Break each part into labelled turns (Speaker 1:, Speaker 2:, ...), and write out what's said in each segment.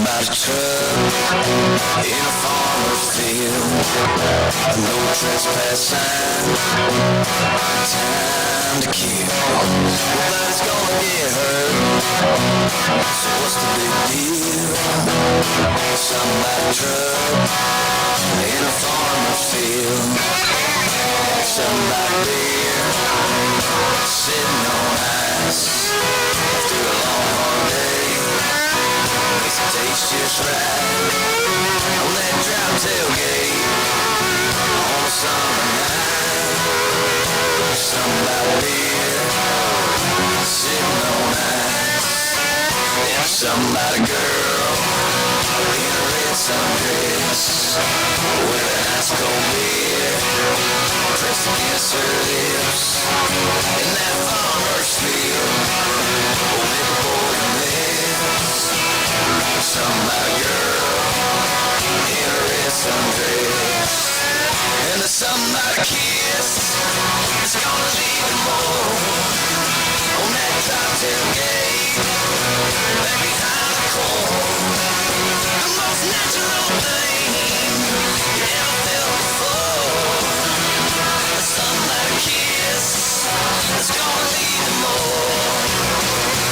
Speaker 1: about a truck in a farmer's field. No trespass sign, time to kill. Nobody's gonna get hurt, so what's the big deal? Something about a truck in a farmer's field. Something about beer sitting on ice after a long hard day. Makes it taste just right on that drop tailgate on a summer night. Something about beer sitting on ice. Yeah, something about a girl in a red sundress with an ice cold beer pressed against her lips in that farmer's field. Oh, maybe more than this. Something about a girl in a red sundress, and there's something about a kiss that's gonna leave you more on that top tailgate back behind the corn. The most natural thing you ever felt before. There's something about a kiss that's gonna leave you more.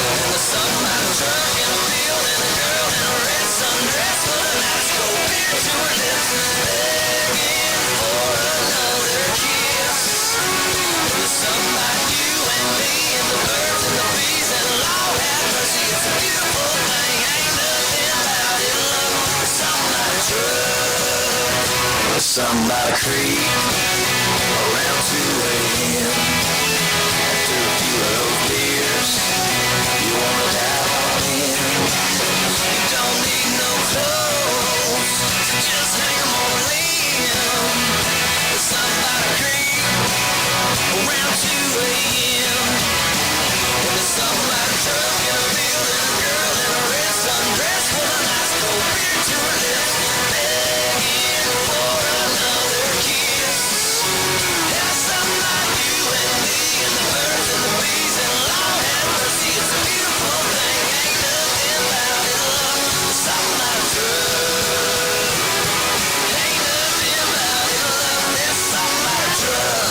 Speaker 1: And there's something about a truck in a field and a girl in a red sundress with an ice cold beer to her lips, begging for another kiss. There's something about you and me and the birds and the bees and Lord have mercy, it's a beautiful thing. Ain't nothing about it, love. There's something about a truck. There's something about a creek around 2 a.m. After a few of those beers, you wanna dive on in. You don't need no clothes, just hang 'em on a limb. There's something about a creek around 2 a.m. And there's something about a truck in a field and a girl in a red sundress with a nice cold beer to her lips, begging for another kiss. And there's something about you and me and the birds and the bees and Lord have mercy, it's a beautiful thing. Ain't nothing about it, love. There's something about a truck. Ain't nothing about it, love. There's something about a truck.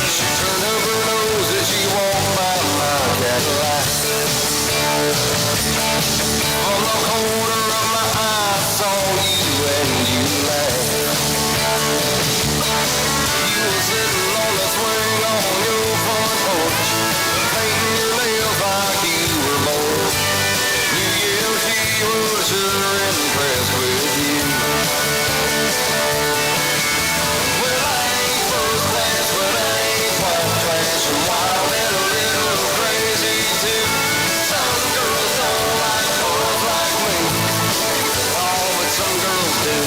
Speaker 1: She turned up her nose as she walked by my Cadillac. From the corner of my eye, I saw you and you laughed. You were sitting on the swing on your front porch, painting your nails like you were bored. You yelled she was sure impressed with you. Well, I ain't first class, but I ain't white trash, and wild and a little crazy too. Some girls don't like boys like me. Oh, but some girls do.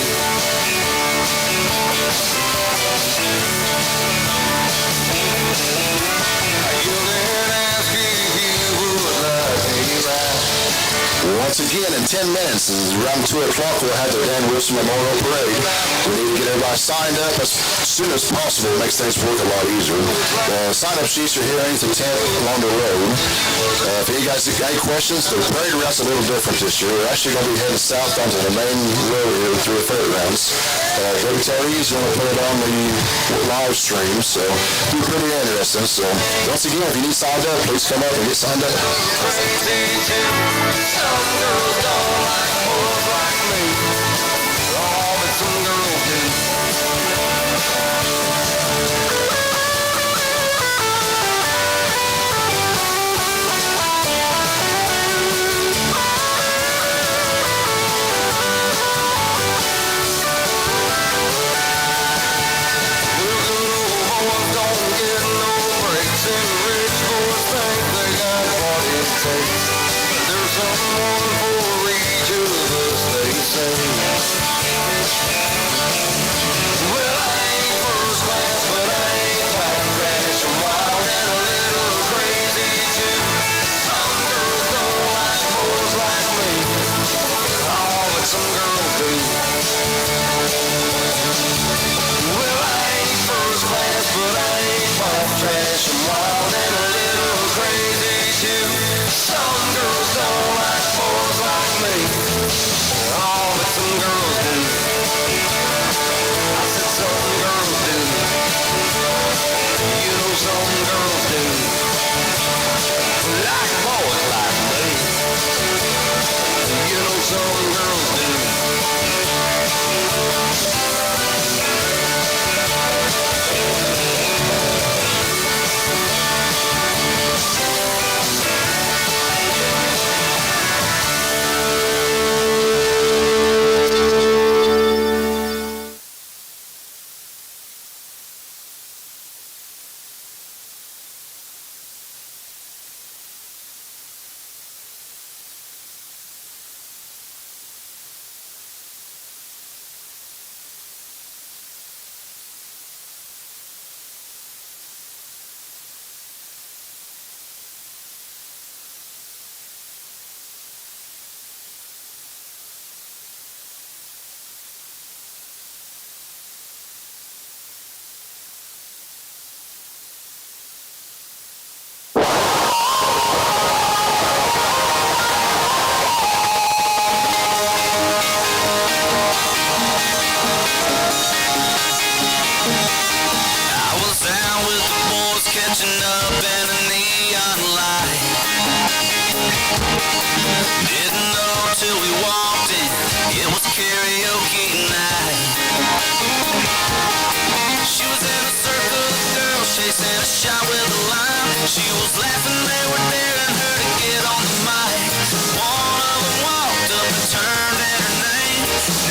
Speaker 1: I yelled and asked you if you would like me right. Once again, in 10 minutes, around 2 o'clock, we'll have the Dan Wilson Memorial Parade. We need to get everybody signed up as soon as possible. It makes things work a lot easier. Sign-up sheets are here underneath the tent along the road. If you guys have any questions, the parade route's a little different this year. We're actually going to be heading south onto the main road here through the fairgrounds. WTRE is going to put it on the live stream, so it'll be pretty interesting. So once again, if you need signed up, please come up and get signed up. Some girls don't like boys like me. Oh, but some girls do. Didn't know till we walked in, it was karaoke night. She was in a circle of girls chasing a shot with a lime. She was laughing, they were daring her to get on the mic. One of them walked up and turned at her name.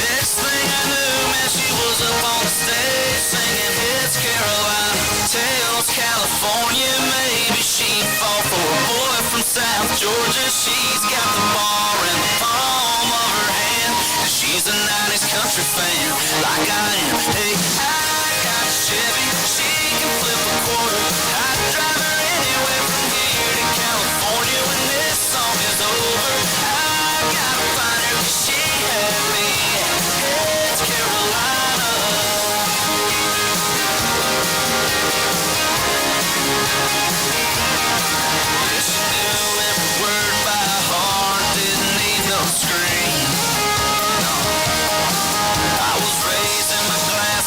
Speaker 1: Next thing I knew, man, she was up on the stage singing Hits Carolina, Tales California. Maybe she'd fall for a boy from South Georgia. She's got the bar in the palm of her hand, and she's a 90s country fan like I am. Hey, I got a Chevy, she can flip a quarter. I'd drive her anywhere from here to California when this song is over. I gotta find her 'cause she had me at Hits Carolina. She knew every word by heart, didn't need no screen. No. I was raised in my glass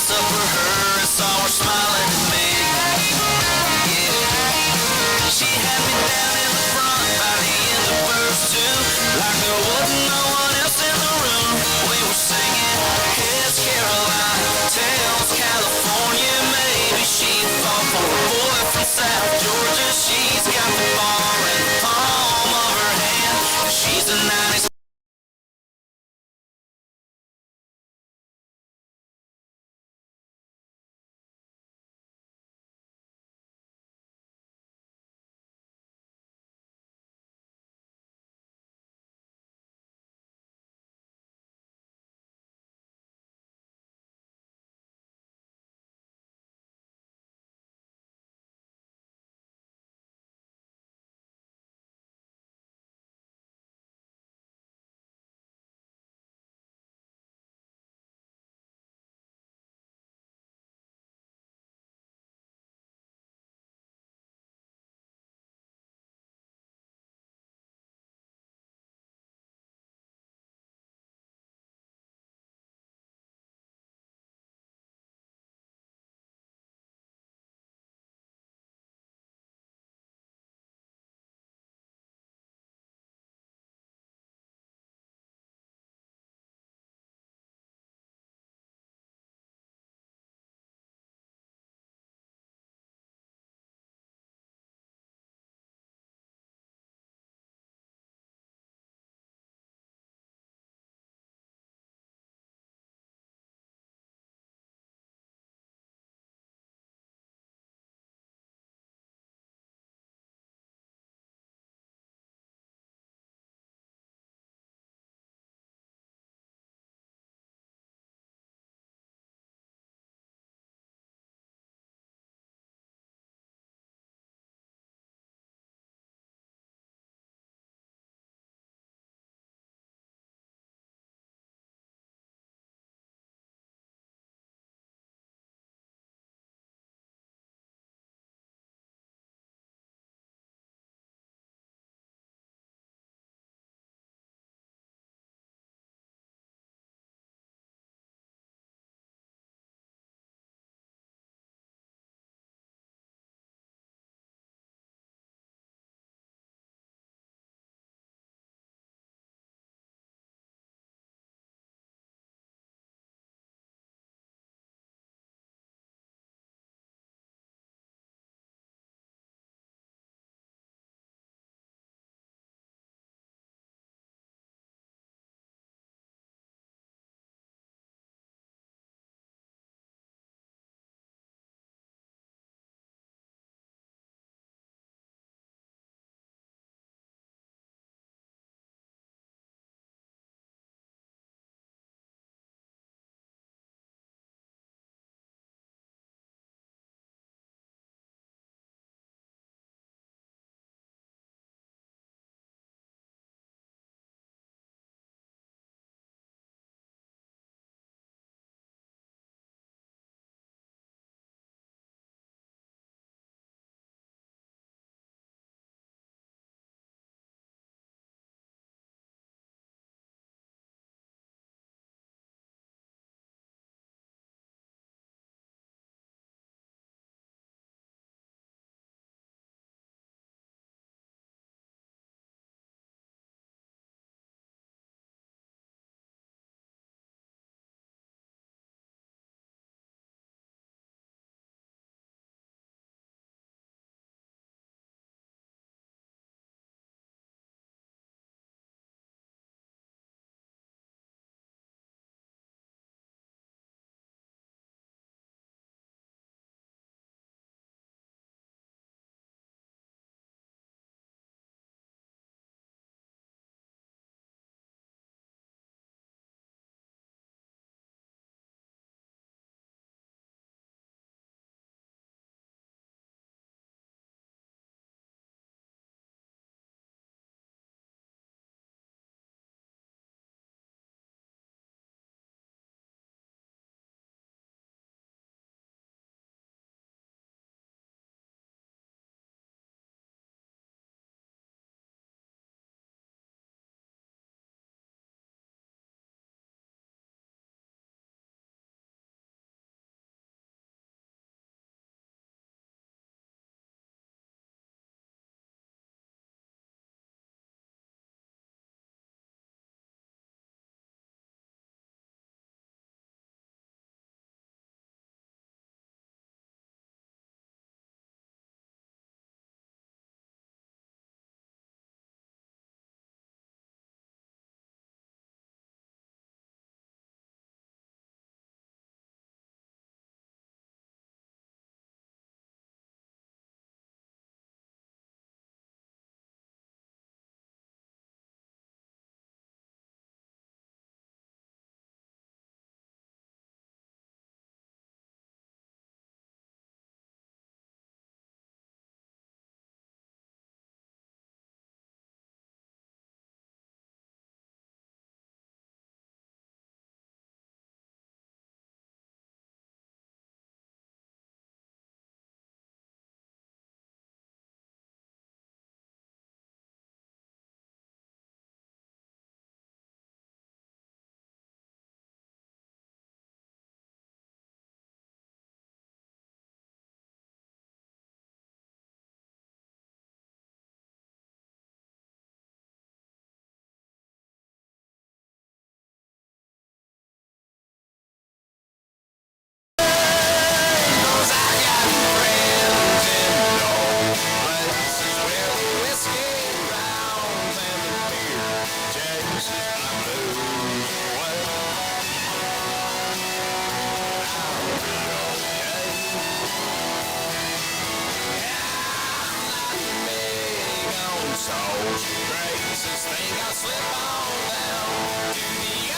Speaker 1: slip on down to the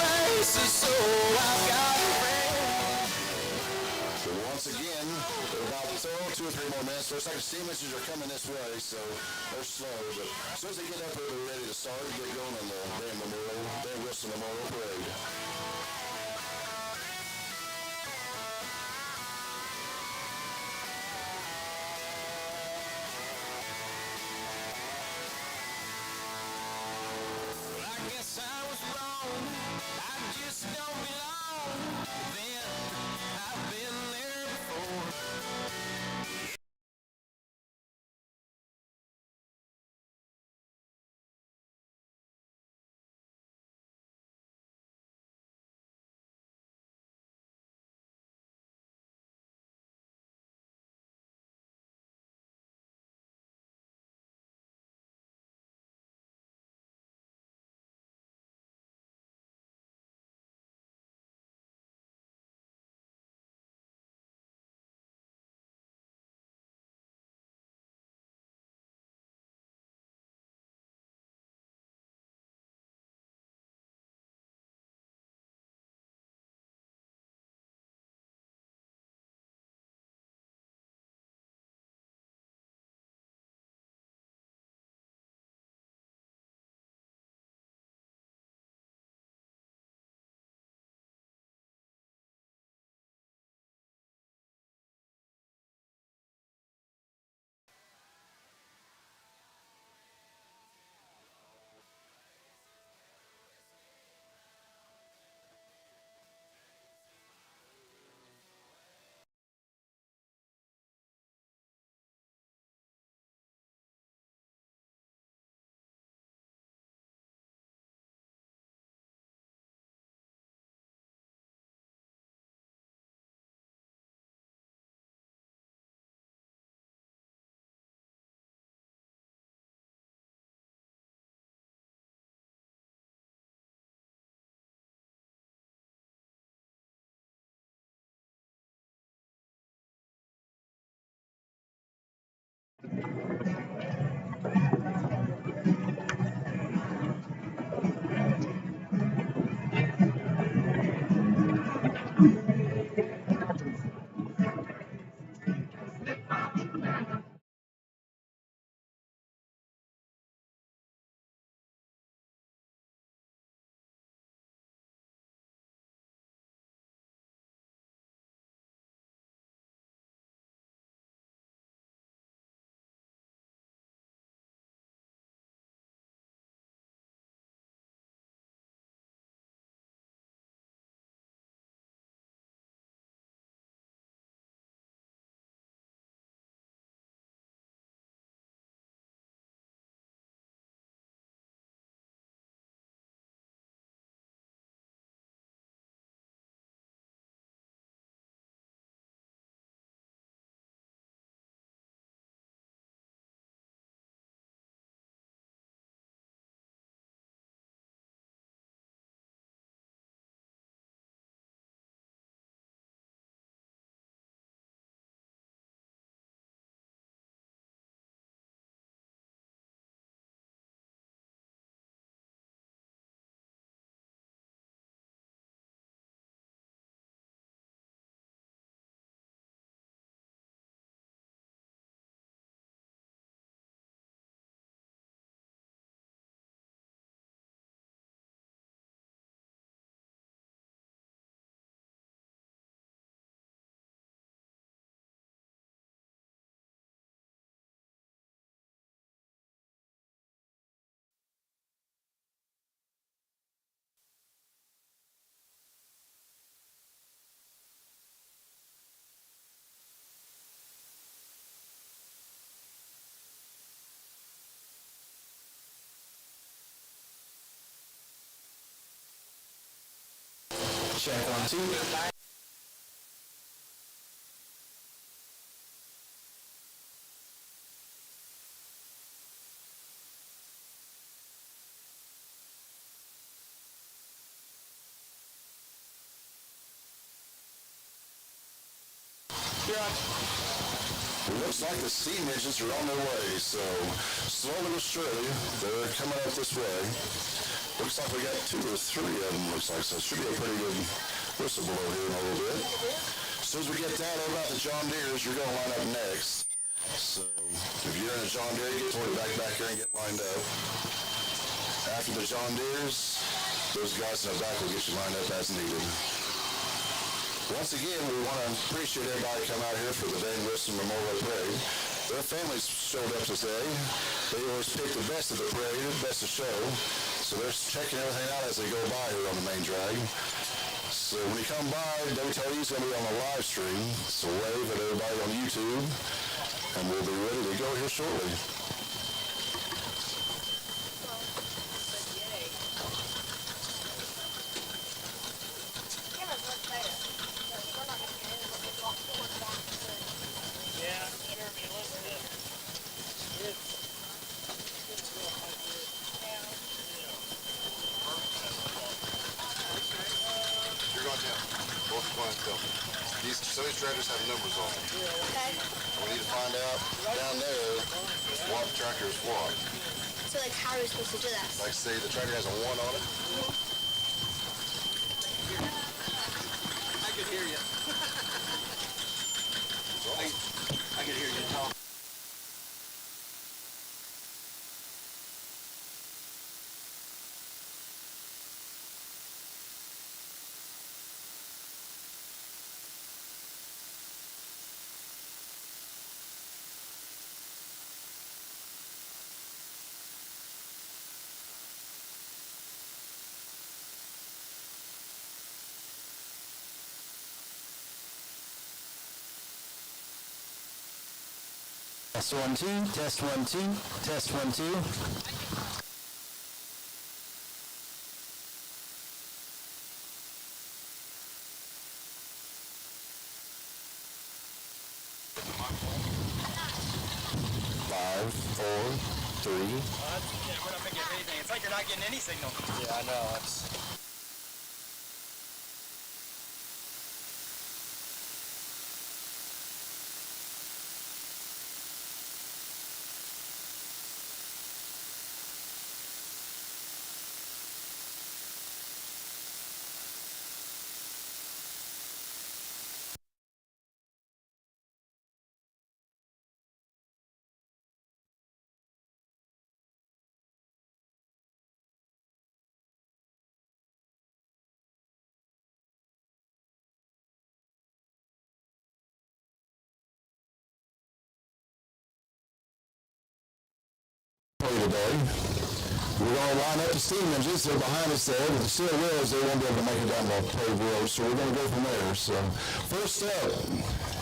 Speaker 1: oasis, so I've got a friend.
Speaker 2: So once again, about 2 or 3 more minutes. Looks like the steam engines are coming this way, so they're slow. But as soon as they get up here, they're ready to start and get going on the Dan Wilson Memorial Parade.
Speaker 1: I guess I was wrong. I just don't belong. Then I've been there before.
Speaker 2: Check 1, 2. Looks like the steam engines are on their way, so slowly but surely, they're coming up this way. Looks like we got 2 or 3 of them, looks like, so it should be a pretty good whistle blow here in a little bit. As soon as we get down over about the John Deeres, you're going to line up next. So if you're in a John Deere, get toward back here and get lined up. After the John Deeres, those guys in the back will get you lined up as needed. Once again, we want to appreciate everybody coming out here for the Dane Wilson Memorial Parade. Their families showed up today. They always pick the best of the parade, the best of show. So they're checking everything out as they go by here on the main drag. So when you come by, WTLE is going to be on the live stream. So wave at everybody on YouTube, and we'll be ready to go here shortly. Some of these tractors have numbers on them.
Speaker 3: Okay.
Speaker 2: We need to find out down there what tractor is what.
Speaker 3: So like how are we supposed to do that?
Speaker 2: Like say the tractor has a 1 on it.
Speaker 4: I could hear you. I could hear you talk.
Speaker 5: Test 1 2, test 1 2, test 1 2.
Speaker 2: Five, 4, 3.
Speaker 4: We're not picking up anything. It's like you're not getting any signal.
Speaker 5: Yeah, I know. It's
Speaker 2: Today. We're going to line up the steam engines. They're behind us there. With the steel wheels, they won't be able to make it down the paved road, so we're going to go from there. So first up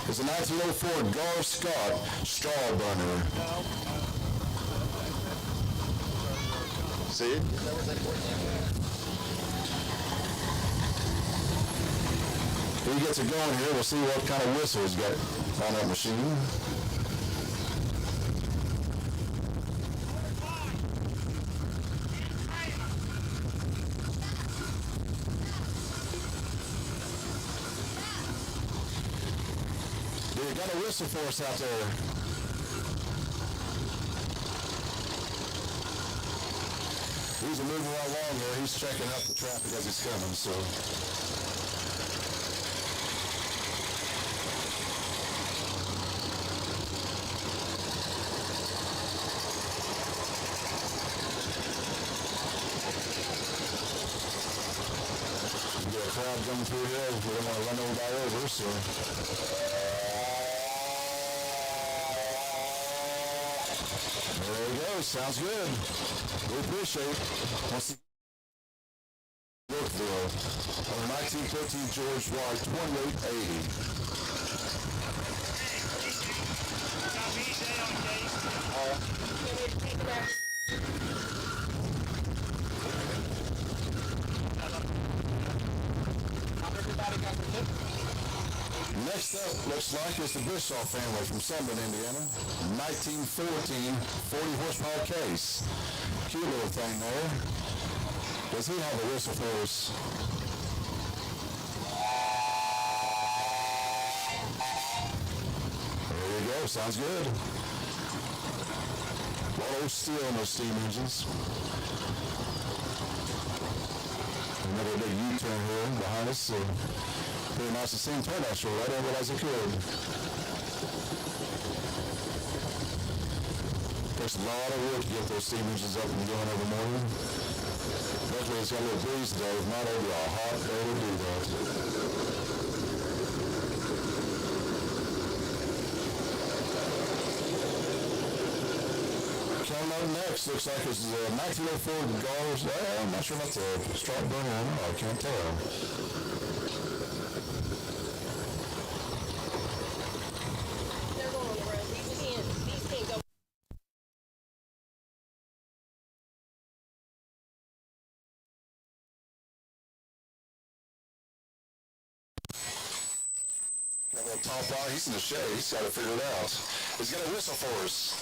Speaker 2: is a 1904 Gar Scott straw burner. See it? When he gets it going here, we'll see what kind of whistle he's got on that machine. You got a whistle for us out there. He's moving right along there. He's checking out the traffic as he's coming, so. We got a crowd coming through here. We don't want to run everybody over, so. There we go. Sounds good. We appreciate it. Once again, Yorkville, on 1913 George Ward 2880. Next up, looks like it's the Bischoff family from Sunburn, Indiana. 1914 40 horsepower case. Cute little thing there. Does he have a whistle for us? There you go. Oh, sounds good. A lot of old steel on those steam engines. Another big U-turn here behind us, so pretty nice to see them turn that short. I didn't realize they could. Takes a lot of work to get those steam engines up and going every morning. Luckily it's got a little breeze today. If not, it'll be a hot day to do that. Coming up next, looks like it's a 1904 Gauls. I'm not sure if that's a strap burner or not. I can't tell.
Speaker 3: They're going on the road. These can't go.
Speaker 2: Got a little top on. He's in the shade. He's got to figure it out. He's got a whistle for us.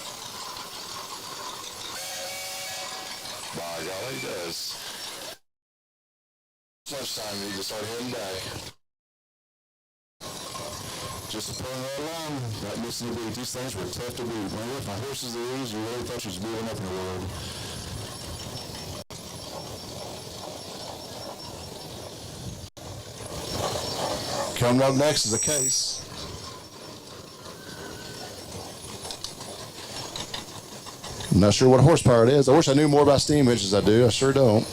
Speaker 2: By golly, he does. Lunchtime, you just start heading back. Just pulling right along, not missing a beat. These things were tough to beat. When I left my horses to these, you really thought you was moving up in the world. Coming up next is a case. I'm not sure what horsepower it is. I wish I knew more about steam engines. I do. I sure don't.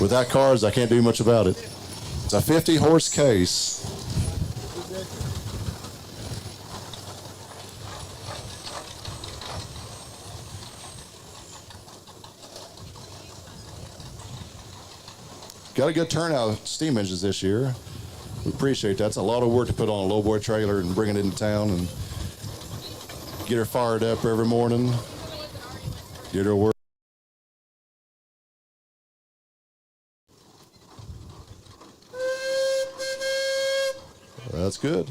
Speaker 2: Without cars, I can't do much about it. It's a 50 horse case. Got a good turnout of steam engines this year. We appreciate that. It's a lot of work to put on a lowboy trailer and bring it into town and get her fired up every morning. Get her work. That's good.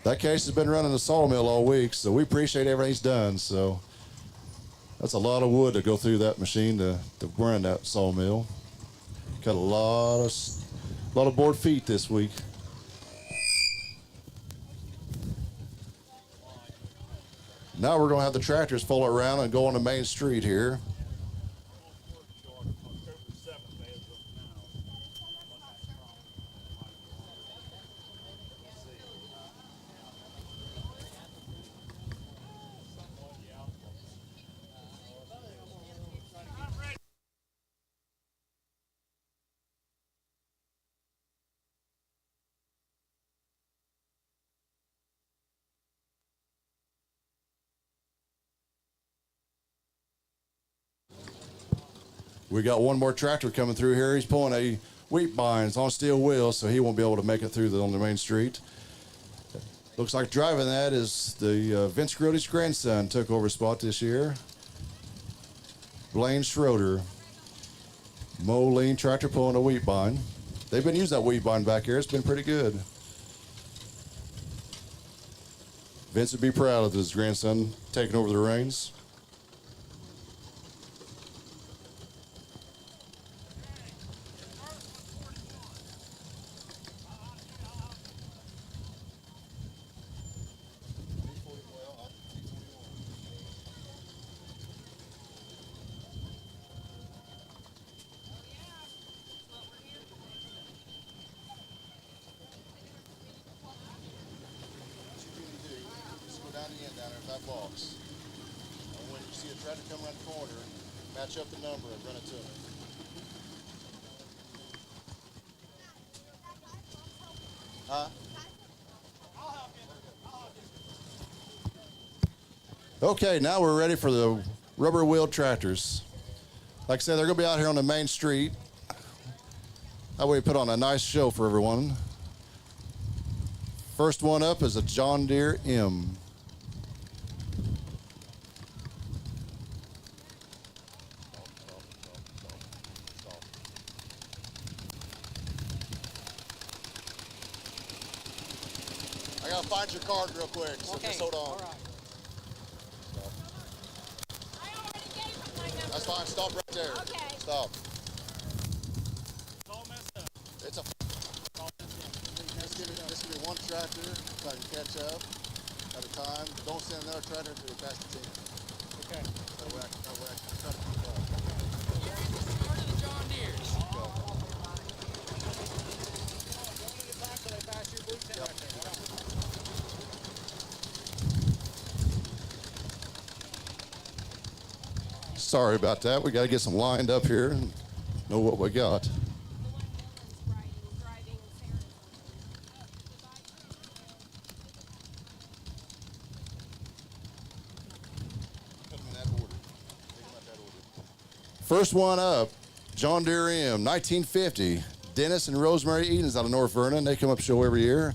Speaker 2: That case has been running the sawmill all week, so we appreciate everything he's done. So that's a lot of wood to go through that machine to run that sawmill. Cut a lot of board feet this week. Now we're going to have the tractors pull around and go on the main street here. We got one more tractor coming through here. He's pulling a wheat binds on steel wheels, so he won't be able to make it through on the main street. Looks like driving that is the Vince Grote's grandson took over spot this year. Blaine Schroeder. Moline tractor pulling a wheat bind. They've been using that wheat bind back here. It's been pretty good. Vince would be proud of his grandson taking over the reins. Box. And when you see a tractor come around the corner, match up the number and run it to him. Huh? Okay, now we're ready for the rubber wheel tractors. Like I said, they're going to be out here on the main street. That way we put on a nice show for everyone. First one up is a John Deere M. I gotta find your card real quick, so just hold on.
Speaker 6: All right.
Speaker 2: That's fine, stop right there.
Speaker 3: Okay.
Speaker 2: Stop.
Speaker 6: It's all messed up.
Speaker 2: It's a. Just give me
Speaker 6: one tractor so I can catch up at a time. Don't send another tractor until we pass the 10.
Speaker 4: Okay.
Speaker 6: That way I can try to keep up.
Speaker 7: You're in the start of the John Deere's.
Speaker 2: Sorry about that. We got to get some lined up here and know what we got. First one up, John Deere M, 1950. Dennis and Rosemary Edens out of North Vernon. They come up show every year.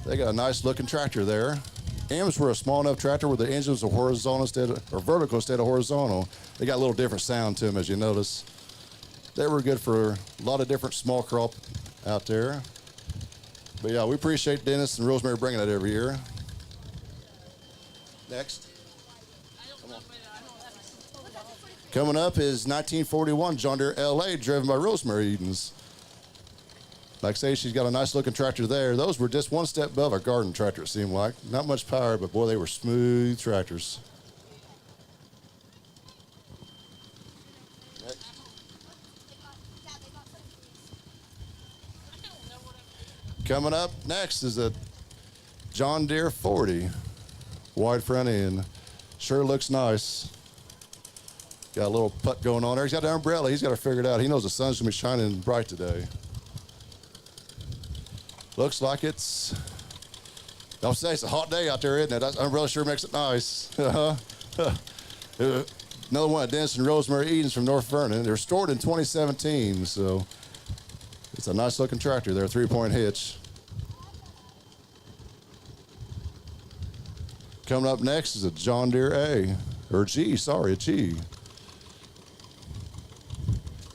Speaker 2: They got a nice looking tractor there. M's were a small enough tractor where the engines were horizontal or vertical instead of horizontal. They got a little different sound to them, as you notice. They were good for a lot of different small crop out there. But yeah, we appreciate Dennis and Rosemary bringing that every year. Next. Coming up is 1941 John Deere LA, driven by Rosemary Edens. Like I say, she's got a nice looking tractor there. Those were just one step above a garden tractor, it seemed like. Not much power, but boy, they were smooth tractors. Next. Coming up next is a John Deere 40, wide front end. Sure looks nice. Got a little putt going on there. He's got the umbrella. He's got to figure it out. He knows the sun's going to be shining bright today. Looks like I'll say it's a hot day out there, isn't it? That umbrella sure makes it nice. Another one of Dennis and Rosemary Edens from North Vernon. They're stored in 2017, so it's a nice looking tractor there, 3-point hitch. Coming up next is a John Deere A G.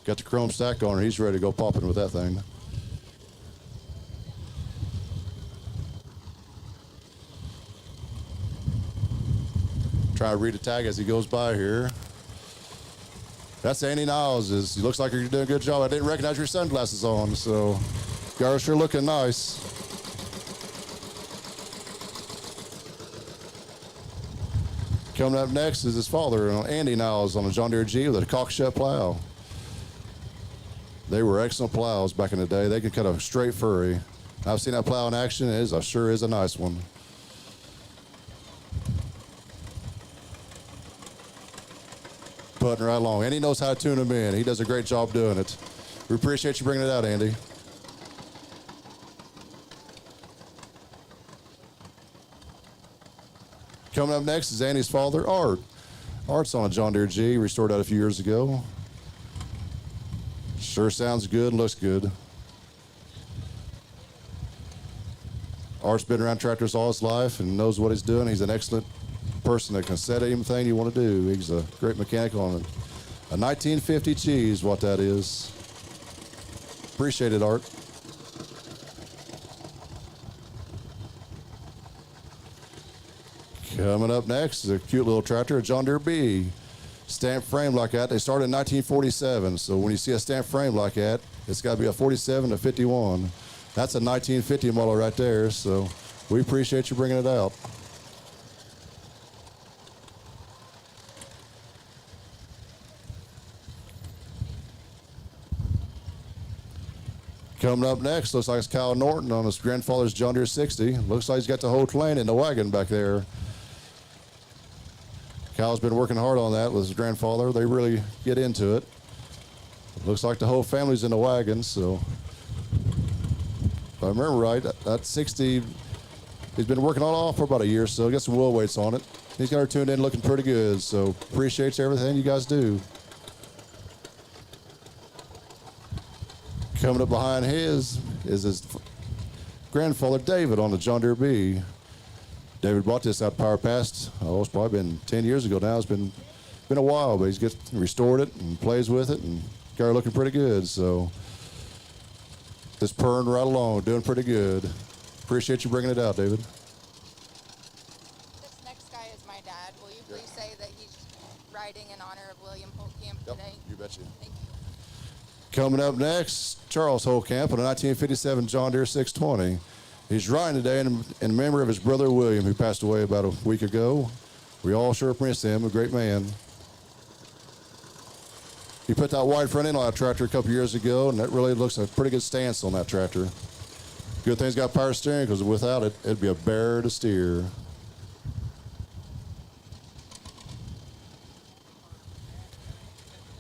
Speaker 2: Got the chrome stack on her. He's ready to go popping with that thing. Try to read a tag as he goes by here. That's Andy Niles. He looks like you're doing a good job. I didn't recognize your sunglasses on, so you're sure looking nice. Coming up next is his father, Andy Niles, on a John Deere G with a cock-shut plow. They were excellent plows back in the day. They could cut a straight furry. I've seen that plow in action. It sure is a nice one. Putting right along. And he knows how to tune them in. He does a great job doing it. We appreciate you bringing it out, Andy. Coming up next is Andy's father, Art. Art's on a John Deere G, restored that a few years ago. Sure sounds good, looks good. Art's been around tractors all his life and knows what he's doing. He's an excellent person that can set anything you want to do. He's a great mechanic on it. A 1950 cheese, what that is. Appreciate it, Art. Coming up next is a cute little tractor, a John Deere B. Stamp frame like that. They started in 1947, so when you see a stamp frame like that, it's got to be a 47 to 51. That's a 1950 model right there, so we appreciate you bringing it out. Coming up next, looks like it's Kyle Norton on his grandfather's John Deere 60. Looks like he's got the whole clan in the wagon back there. Kyle's been working hard on that with his grandfather. They really get into it. Looks like the whole family's in the wagon, so if I remember right, that 60, he's been working on it all for about a year, so got some wheel weights on it. He's got her tuned in looking pretty good, so appreciates everything you guys do. Coming up behind his is his grandfather, David, on the John Deere B. David bought this out of Power Pass. Oh, it's probably been 10 years ago now. It's been a while, but he's restored it and plays with it and got her looking pretty good. So just purring right along, doing pretty good. Appreciate you bringing it out, David.
Speaker 8: This next guy is my dad. Will you please say that he's riding in honor of William Holtkamp today?
Speaker 2: You betcha.
Speaker 8: Thank you.
Speaker 2: Coming up next, Charles Holtkamp on a 1957 John Deere 620. He's riding today in memory of his brother William, who passed away about a week ago. We all sure miss him, a great man. He put that wide front end on that tractor a couple years ago, and that really looks like a pretty good stance on that tractor. Good thing it's got power steering, because without it, it'd be a bear to steer.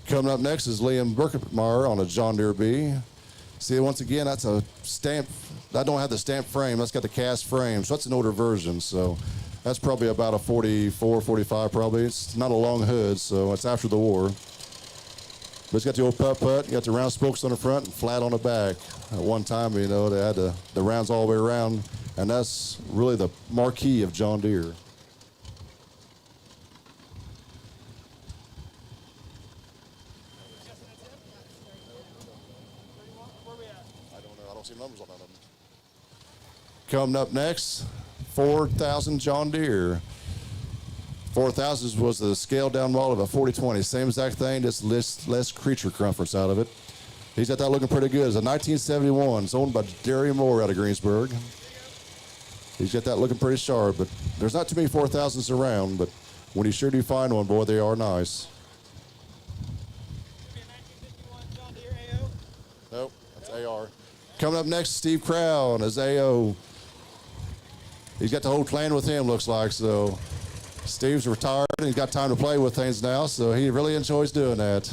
Speaker 2: Coming up next is Liam Birkenmeyer on a John Deere B. See, once again, that's a stamp. I don't have the stamp frame. That's got the cast frame, so that's an older version. So that's probably about a 44, 45 probably. It's not a long hood, so it's after the war. But it's got the old putt-putt. You got the round spokes on the front and flat on the back. At one time, you know, they had the rounds all the way around, and that's really the marquee of John Deere. I don't know. I don't see numbers on none of them. Coming up next, 4000 John Deere. 4000 was the scaled down model of a 4020. Same exact thing, just less creature comforts out of it. He's got that looking pretty good. It's a 1971. It's owned by Derry Moore out of Greensburg. He's got that looking pretty sharp, but there's not too many 4000s around, but when you sure do find one, boy, they are nice. Nope, that's AR. Coming up next, Steve Crown as AO. He's got the whole clan with him, looks like, so Steve's retired and he's got time to play with things now, so he really enjoys doing that.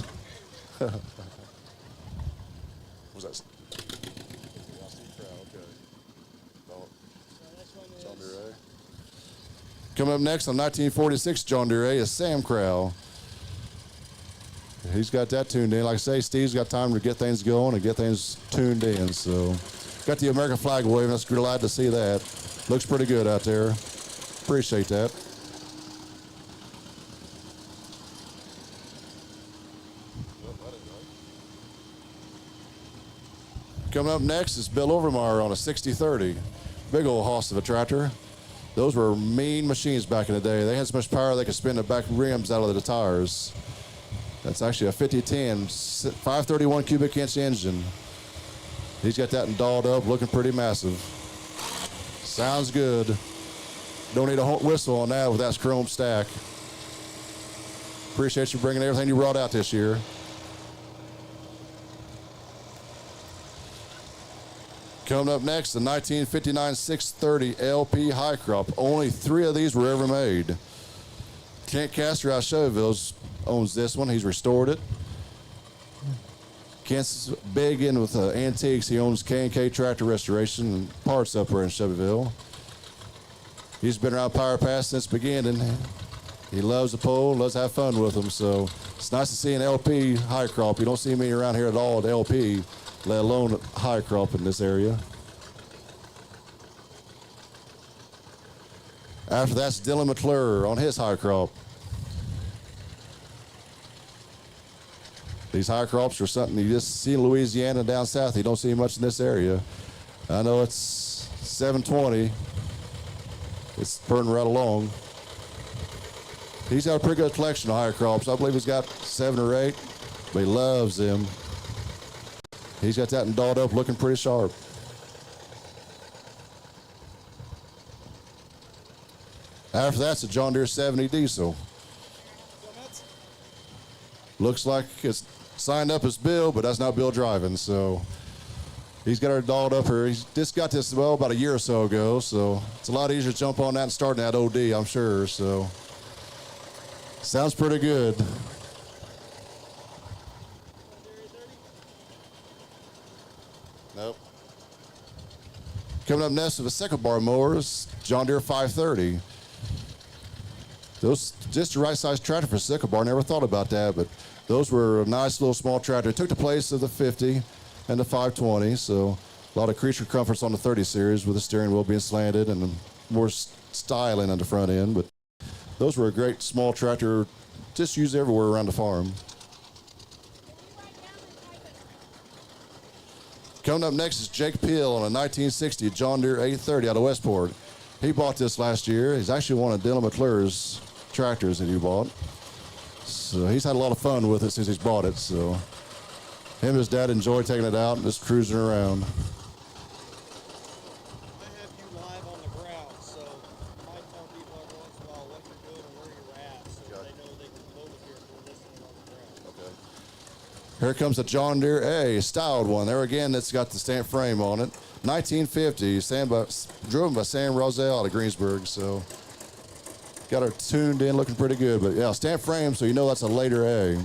Speaker 2: Was that Steve Crown? Okay. John Deere A. Coming up next on 1946 John Deere A is Sam Crow. He's got that tuned in. Like I say, Steve's got time to get things going and get things tuned in. So, got the American flag waving. That's glad to see that. Looks pretty good out there. Appreciate that. Coming up next is Bill Overmeyer on a 6030. Big old hoss of a tractor. Those were mean machines back in the day. They had so much power they could spin the back rims out of the tires. That's actually a 5010, 531 cubic inch engine. He's got that dolled up, looking pretty massive. Sounds good. Don't need a whistle on that with that chrome stack. Appreciate you bringing everything you brought out this year. Coming up next, the 1959 630 LP High Crop. Only 3 of these were ever made. Kent Castor out of Chauvinville owns this one. He's restored it. Kent's big in with antiques. He owns K&K Tractor Restoration and parts up there in Chauvinville. He's been around Power Pass since beginning. He loves the pole, loves to have fun with them. So it's nice to see an LP high crop. You don't see many around here at all at LP, let alone high crop in this area. After that's Dylan McClure on his high crop. These high crops are something you just see in Louisiana down south. You don't see much in this area. I know it's 720. It's burning right along. He's got a pretty good collection of high crops. I believe he's got 7 or 8, but he loves them. He's got that dolled up, looking pretty sharp. After that's a John Deere 70 diesel. Looks like it's signed up as Bill, but that's not Bill driving, so he's got her dolled up here. He's just got this, well, about a year or so ago, so it's a lot easier to jump on that and start that OD, I'm sure, so sounds pretty good. Nope. Coming up next with the second bar mowers, John Deere 530. Those just the right size tractor for Sickle Bar. Never thought about that, but those were a nice little small tractor. It took the place of the 50 and the 520, so a lot of creature comforts on the 30 series with the steering wheel being slanted and more styling on the front end. But those were a great small tractor, just used everywhere around the farm. Coming up next is Jake Peel on a 1960 John Deere 830 out of Westport. He bought this last year. He's actually one of Dylan McClure's tractors that he bought. So he's had a lot of fun with it since he's bought it. So him and his dad enjoy taking it out and just cruising around. Here comes a John Deere A, styled one. There again, it's got the stamped frame on it. 1950, driven by Sam Roselle out of Greensburg. So got her tuned in, looking pretty good. But yeah, stamped frame, so you know that's a later A.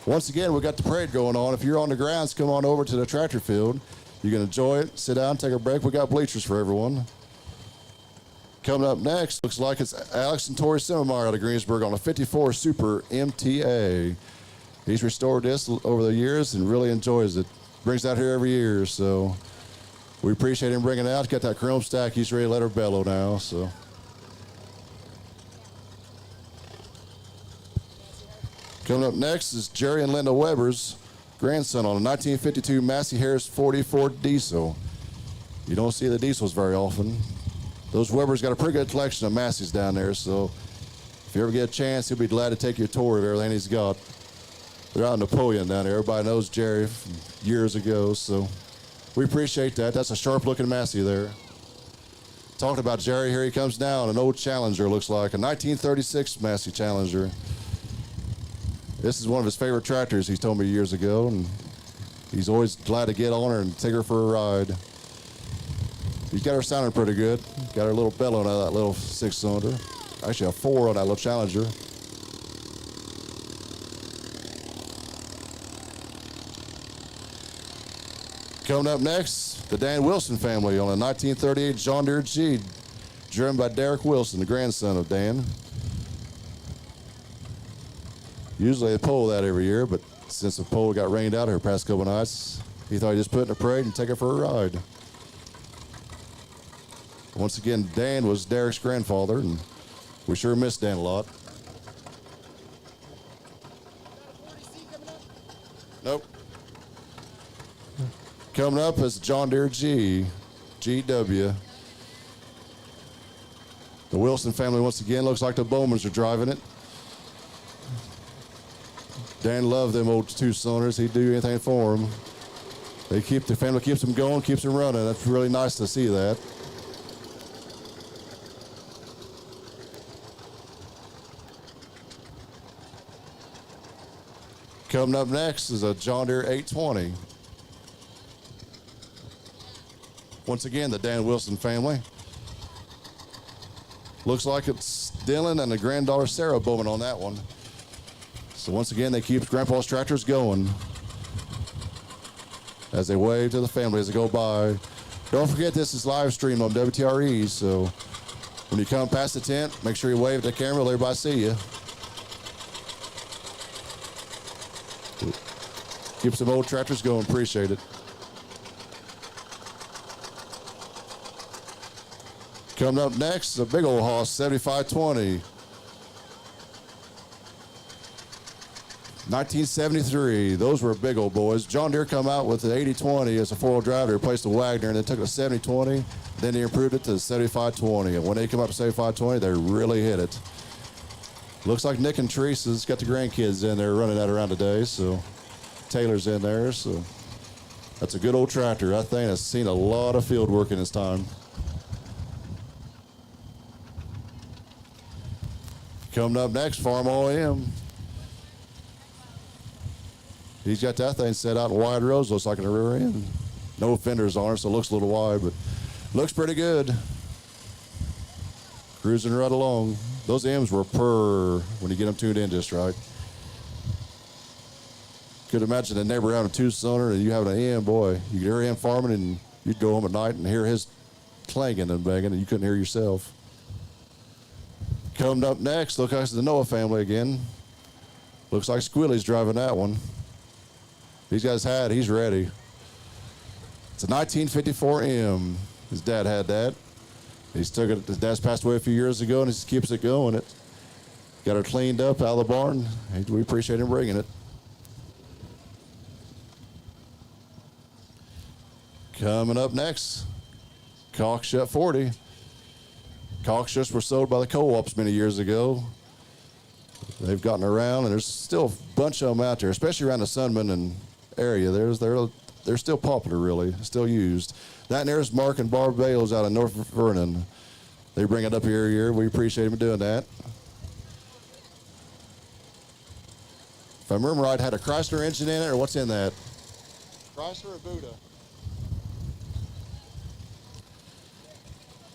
Speaker 2: Once again, we got the parade going on. If you're on the grounds, come on over to the tractor field. You can enjoy it, sit down, take a break. We got bleachers for everyone. Coming up next, looks like it's Alex and Tori Simmemeyer out of Greensburg on a 54 Super MTA. He's restored this over the years and really enjoys it. Brings it out here every year, so we appreciate him bringing it out. Got that chrome stack. He's ready to let her bellow now, so. Coming up next is Jerry and Linda Weber's grandson on a 1952 Massey Harris 44 diesel. You don't see the diesels very often. Those Weber's got a pretty good collection of Masseys down there, so if you ever get a chance, he'll be glad to take you a tour of everything he's got. They're out in Napoleon down there. Everybody knows Jerry from years ago, so we appreciate that. That's a sharp-looking Massey there. Talking about Jerry, here he comes down, an old Challenger, looks like, a 1936 Massey Challenger. This is one of his favorite tractors, he's told me years ago, and he's always glad to get on her and take her for a ride. He's got her sounding pretty good. Got her little bellow out of that little 6-cylinder. Actually, a 4 on that little Challenger. Coming up next, the Dan Wilson family on a 1938 John Deere G, driven by Derek Wilson, the grandson of Dan. Usually they pull that every year, but since the pole got rained out here past couple nights, he thought he'd just put it in a parade and take it for a ride. Once again, Dan was Derek's grandfather, and we sure miss Dan a lot. Nope. Coming up is John Deere G, GW. The Wilson family once again, looks like the Bowmans are driving it. Dan loved them old 2-cylinders. He'd do anything for them. The family keeps them going, keeps them running. That's really nice to see that. Coming up next is a John Deere 820. Once again, the Dan Wilson family. Looks like it's Dylan and the granddaughter Sarah Bowman on that one. So once again, they keep Grandpa's tractors going as they wave to the family as they go by. Don't forget this is live stream on WTRE, so when you come past the tent, make sure you wave at the camera, let everybody see you. Keep some old tractors going, appreciate it. Coming up next is a big old Hoss 7520. 1973, those were big old boys. John Deere come out with the 8020 as a 4-wheel drive to replace the Wagner, and they took a 7020, then they improved it to the 7520. And when they come up to 7520, they really hit it. Looks like Nick and Teresa's got the grandkids in there running that around today, so Taylor's in there, so that's a good old tractor. That thing has seen a lot of field work in its time. Coming up next, Farm OEM. He's got that thing set out in wide rows, looks like in the rear end. No fenders on it, so it looks a little wide, but looks pretty good. Cruising right along. Those M's were purr when you get them tuned in just right. Could imagine a neighbor having a 2-cylinder and you having an M, boy. You could hear him farming and you'd go home at night and hear his clanging and banging and you couldn't hear yourself. Coming up next, look like it's the Noah family again. Looks like Squilly's driving that one. These guys he's ready. It's a 1954 M. His dad had that. His dad's passed away a few years ago and he just keeps it going. It got her cleaned up out of the barn. We appreciate him bringing it. Coming up next, Cockshutt 40. Cockshutts were sold by the co-ops many years ago. They've gotten around, and there's still a bunch of them out there, especially around the Sunman and area. They're still popular, really, still used. That and there's Mark and Barb Bales out of North Vernon. They bring it up here every year. We appreciate them doing that. If I remember right, had a Chrysler engine in it, or what's in that?
Speaker 6: Chrysler or Buddha?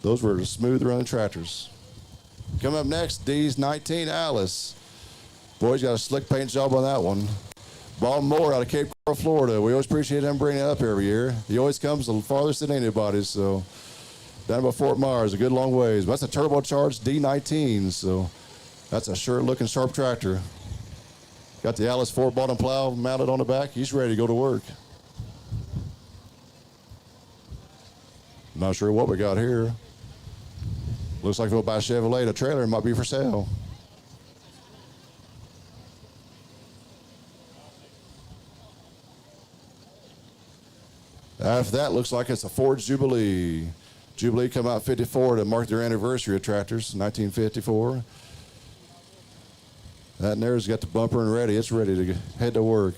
Speaker 2: Those were the smooth running tractors. Coming up next, D's 19 Alice. Boy's got a slick paint job on that one. Bob Moore out of Cape Coral, Florida. We always appreciate him bringing it up every year. He always comes the farthest than anybody, so down by Fort Myers, a good long ways. But that's a turbocharged D19, so that's a sure looking sharp tractor. Got the Alice 4-bottom plow mounted on the back. He's ready to go to work. Not sure what we got here. Looks like we'll buy a Chevrolet. The trailer might be for sale. After that, looks like it's a Ford Jubilee. Jubilee come out 54 to mark their anniversary of tractors, 1954. That there's got the bumper and ready. It's ready to head to work.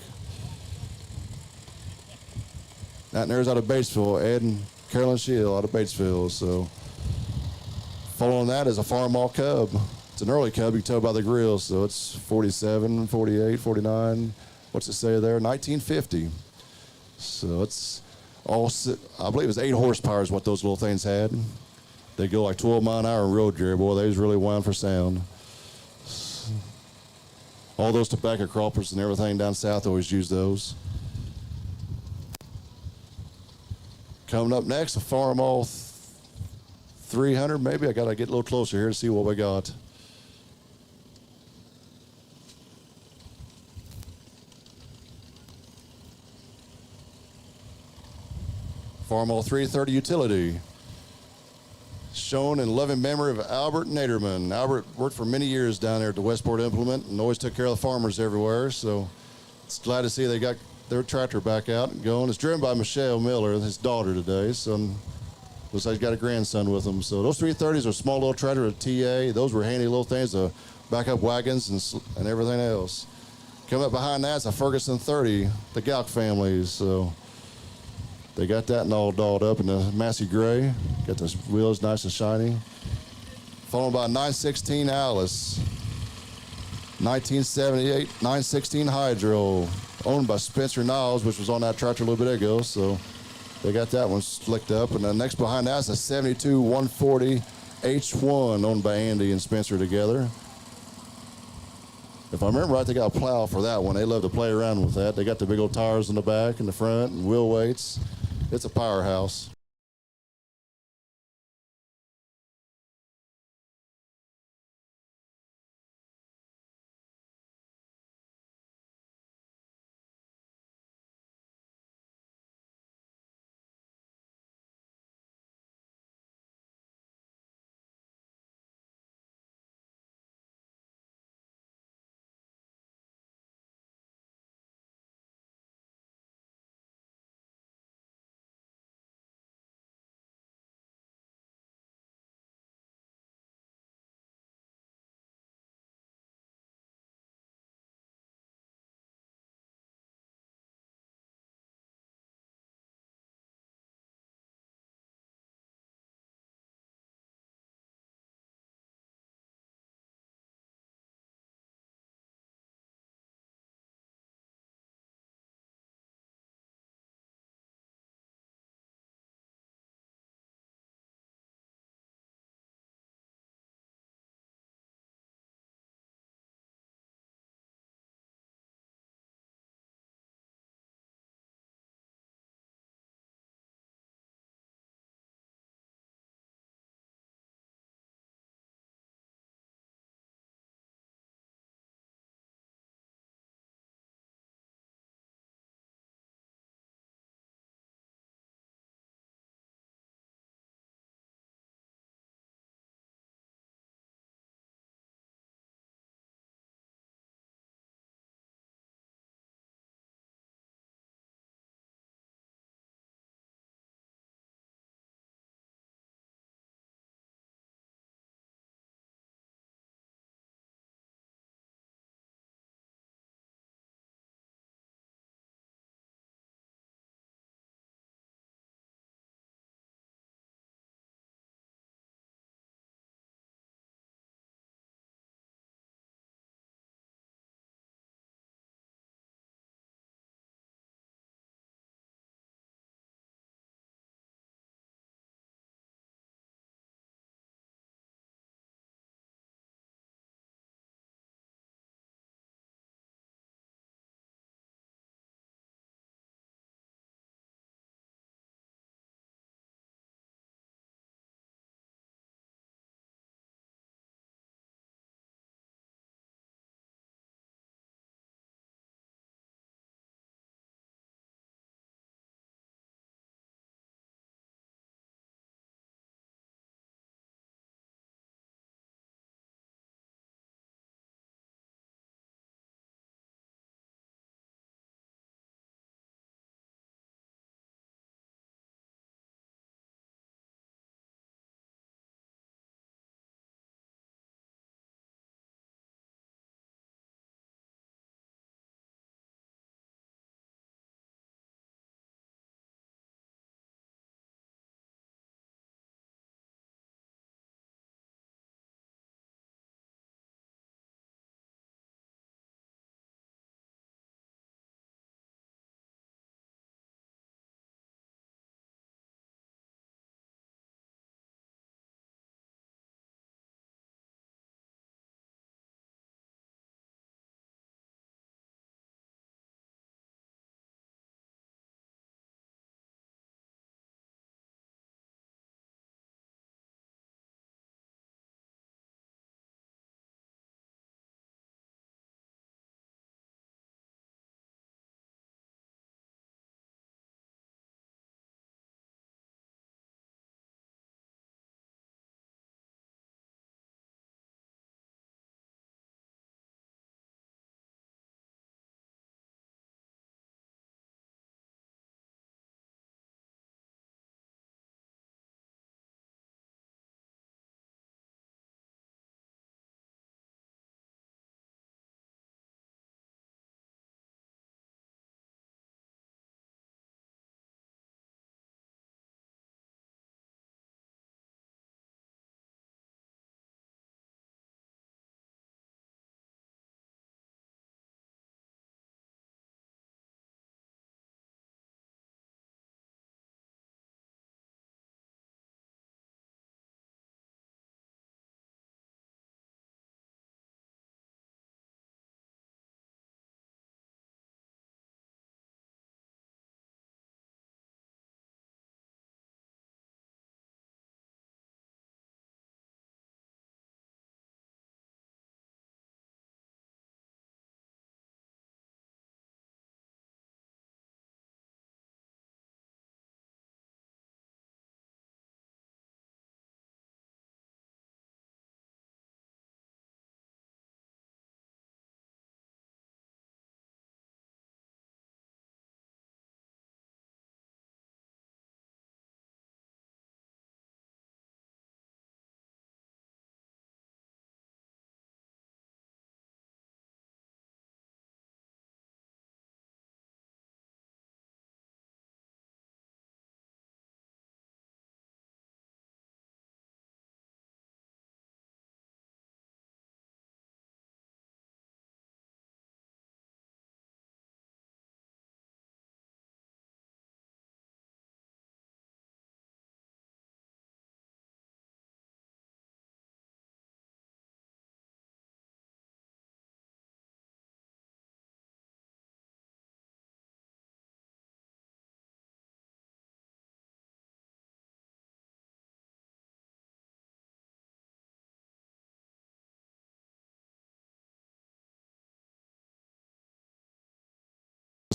Speaker 2: That there's out of Batesville. Ed and Carolyn Shield out of Batesville. So following that is a Farmall Cub. It's an early Cub. You can tell by the grill. So it's 47, 48, 49. What's it say there? 1950. So it's all, I believe it's 8 horsepower is what those little things had. They go like 12 mile an hour in road, Jerry. Boy, they was really wound for sound. All those tobacco croppers and everything down south always use those. Coming up next, a Farmall 300. Maybe I got to get a little closer here to see what we got. Farmall 330 utility. Shown in loving memory of Albert Naderman. Albert worked for many years down there at the Westport Implement and always took care of the farmers everywhere. So it's glad to see they got their tractor back out and going. It's driven by Michelle Miller, his daughter today. So looks like he's got a grandson with him. So those 330s are small little tractor, a TA. Those were handy little things to back up wagons and everything else. Coming up behind that is a Ferguson 30, the Gauck families. So they got that and all dolled up in the Massey Gray. Got those wheels nice and shiny. Followed by a 916 Alice. 1978 916 Hydro. Owned by Spencer Niles, which was on that tractor a little bit ago. So they got that one slicked up. And then next behind that is a 72 140 H1 owned by Andy and Spencer together. If I remember right, they got a plow for that one. They love to play around with that. They got the big old tires in the back and the front and wheel weights. It's a powerhouse.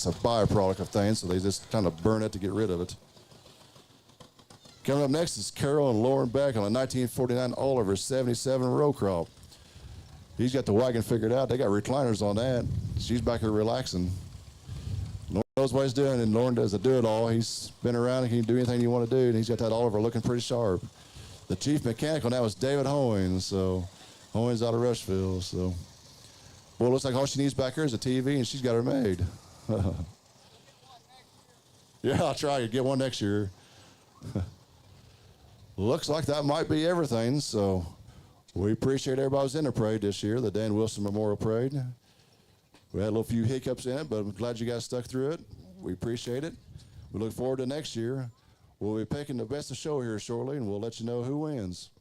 Speaker 2: it's a byproduct of things, so they just kind of burn it to get rid of it. Coming up next is Carol and Lauren Beck on a 1949 Oliver 77 row crop. He's got the wagon figured out. They got recliners on that. She's back here relaxing. Lauren knows what he's doing, and Lauren does a do-it-all. He's been around and he can do anything you want to do, and he's got that Oliver looking pretty sharp. The chief mechanic on that was David Hoynes, so Hoynes out of Rushville. So, boy, it looks like all she needs back here is a TV, and she's got her made. Yeah, I'll try to get one next year. Looks like that might be everything, so we appreciate everybody who's in the parade this year, the Dan Wilson Memorial Parade. We had a little few hiccups in it, but I'm glad you guys stuck through it. We appreciate it. We look forward to next year. We'll be picking the best of show here shortly, and we'll let you know who wins.